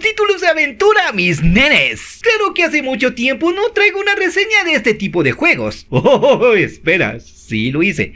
títulos de aventura, mis nenes. Claro que hace mucho tiempo no traigo una reseña de este tipo de juegos. Oh, espera, sí lo hice.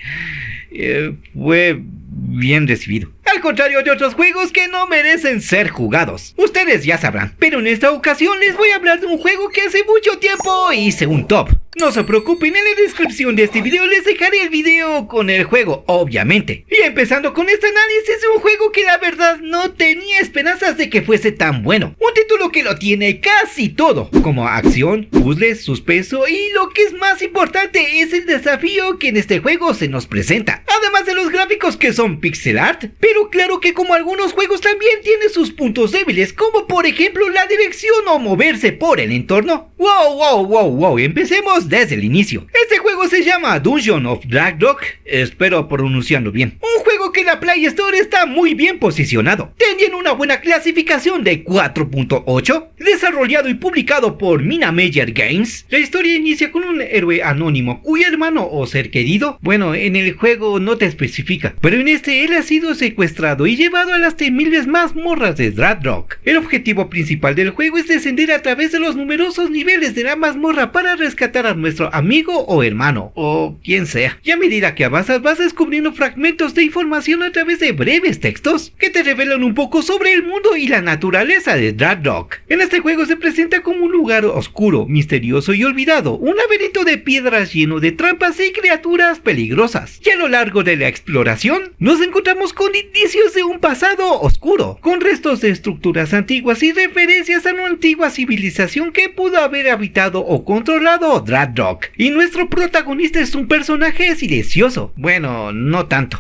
Fue bien recibido. Al contrario de otros juegos que no merecen ser jugados. Ustedes ya sabrán. Pero en esta ocasión les voy a hablar de un juego que hace mucho tiempo hice un top. No se preocupen, en la descripción de este video les dejaré el video con el juego, obviamente. Y empezando con este análisis de un juego que la verdad no tenía esperanzas de que fuese tan bueno. Un título que lo tiene casi todo, como acción, puzzles, suspenso y lo que es más importante es el desafío que en este juego se nos presenta. Además de los gráficos que son pixel art, pero claro que como algunos juegos también tiene sus puntos débiles, como por ejemplo la dirección o moverse por el entorno. Wow, empecemos desde el inicio. Este juego se llama Dungeon of Dragdog, espero pronunciarlo bien. Un juego que en la Play Store está muy bien posicionado, teniendo una buena clasificación de 4.8, desarrollado y publicado por Mina Major Games. La historia inicia con un héroe anónimo cuyo hermano o ser querido, bueno, en el juego no te especifica, pero en este él ha sido secuestrado y llevado a las temibles mazmorras de Dragdog. El objetivo principal del juego es descender a través de los numerosos niveles de la mazmorra para rescatar a nuestro amigo o hermano, o quien sea. Y a medida que avanzas vas descubriendo fragmentos de información a través de breves textos que te revelan un poco sobre el mundo y la naturaleza de Dragdog. En este juego se presenta como un lugar oscuro, misterioso y olvidado, un laberinto de piedras lleno de trampas y criaturas peligrosas. Y a lo largo de la exploración nos encontramos con indicios de un pasado oscuro, con restos de estructuras antiguas y referencias a una antigua civilización que pudo haber habitado o controlado Dragdog. Y nuestro protagonista es un personaje silencioso. Bueno, no tanto.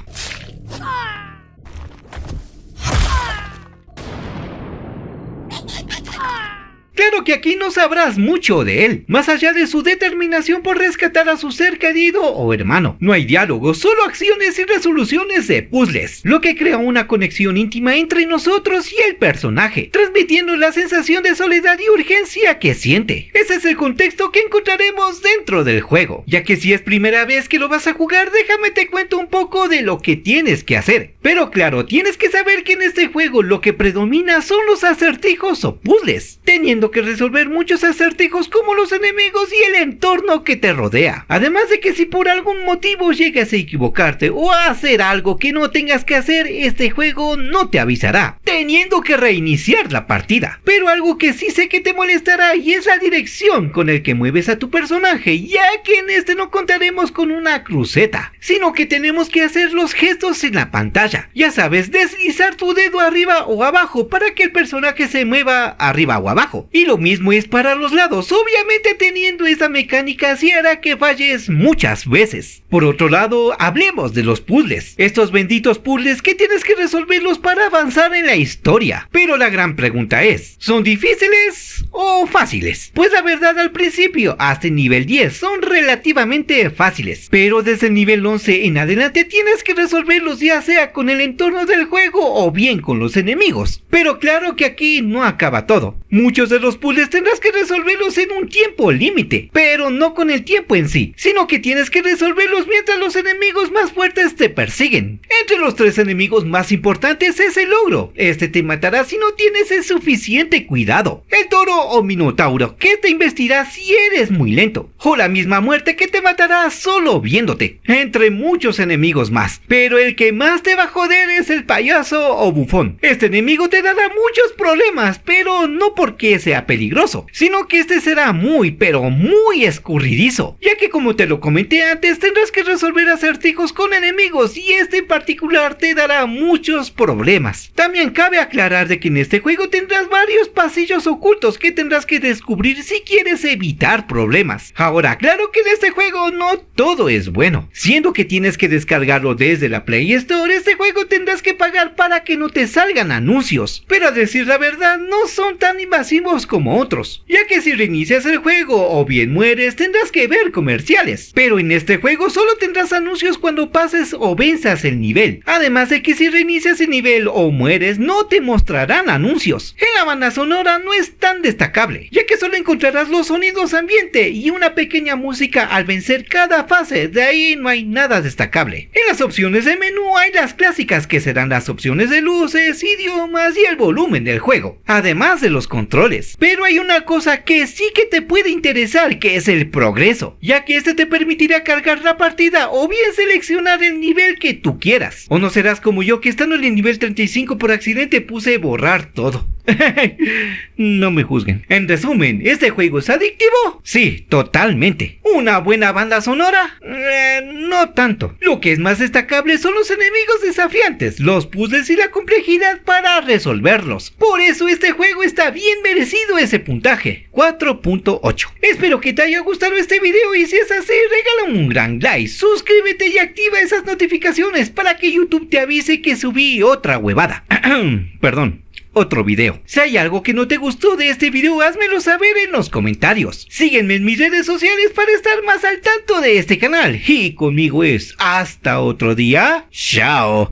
Claro que aquí no sabrás mucho de él, más allá de su determinación por rescatar a su ser querido o hermano. No hay diálogos, solo acciones y resoluciones de puzzles, lo que crea una conexión íntima entre nosotros y el personaje, transmitiendo la sensación de soledad y urgencia que siente. Ese es el contexto que encontraremos dentro del juego, ya que si es primera vez que lo vas a jugar, déjame te cuento un poco de lo que tienes que hacer. Pero claro, tienes que saber que en este juego lo que predomina son los acertijos o puzzles, teniendo que resolver muchos acertijos como los enemigos y el entorno que te rodea. Además de que si por algún motivo llegas a equivocarte o a hacer algo que no tengas que hacer, este juego no te avisará, teniendo que reiniciar la partida. Pero algo que sí sé que te molestará y es la dirección con el que mueves a tu personaje, ya que en este no contaremos con una cruceta, sino que tenemos que hacer los gestos en la pantalla. Ya sabes, deslizar tu dedo arriba o abajo para que el personaje se mueva arriba o abajo. Y lo mismo es para los lados, obviamente teniendo esa mecánica sí hará que falles muchas veces. Por otro lado, hablemos de los puzzles. Estos benditos puzzles que tienes que resolverlos para avanzar en la historia. Pero la gran pregunta es, ¿son difíciles o fáciles? Pues la verdad al principio, hasta el nivel 10, son relativamente fáciles. Pero desde el nivel 11 en adelante tienes que resolverlos ya sea con el entorno del juego o bien con los enemigos. Pero claro que aquí no acaba todo. Muchos de los puzzles tendrás que resolverlos en un tiempo límite, pero no con el tiempo en sí, sino que tienes que resolverlos mientras los enemigos más fuertes te persiguen. Entre los 3 enemigos más importantes es el ogro. Este te matará si no tienes el suficiente cuidado. El toro o minotauro, que te investirá si eres muy lento. O la misma muerte que te matará solo viéndote. Entre muchos enemigos más. Pero el que más te va a joder es el payaso o bufón. Este enemigo te dará muchos problemas, pero no porque sea peligroso, sino que este será muy, pero muy escurridizo, ya que como te lo comenté antes, tendrás que resolver acertijos con enemigos y este en particular te dará muchos problemas. También cabe aclarar de que en este juego tendrás varios pasillos ocultos que tendrás que descubrir si quieres evitar problemas. Ahora, claro que en este juego no todo es bueno, siendo que tienes que descargarlo desde la Play Store. Este juego tendrás que pagar para que no te salgan anuncios, pero a decir la verdad no son tan invasivos como otros, ya que si reinicias el juego o bien mueres tendrás que ver comerciales, pero en este juego solo tendrás anuncios cuando pases o venzas el nivel. Además de que si reinicias el nivel o mueres, no te mostrarán anuncios. En la banda sonora no es tan destacable, ya que solo encontrarás los sonidos ambiente y una pequeña música al vencer cada fase, de ahí no hay nada destacable. En las opciones de menú hay las clásicas que serán las opciones de luces, idiomas y el volumen del juego, además de los controles. Pero hay una cosa que sí que te puede interesar, que es el progreso, ya que este te permitirá cargar la partida o bien seleccionar el nivel que tú quieras. O no serás como yo, que estando en el nivel 35 por accidente puse borrar todo. No me juzguen. En resumen, ¿este juego es adictivo? Sí, totalmente. ¿Una buena banda sonora? No tanto. Lo que es más destacable son los enemigos desafiantes, los puzzles y la complejidad para resolverlos. Por eso este juego está bien merecido ese puntaje, 4.8. Espero que te haya gustado este video y si es así, regala un gran like, suscríbete y activa esas notificaciones para que YouTube te avise que subí otra huevada. Perdón. Otro video. Si hay algo que no te gustó de este video, házmelo saber en los comentarios. Sígueme en mis redes sociales para estar más al tanto de este canal. Y conmigo es hasta otro día. Chao.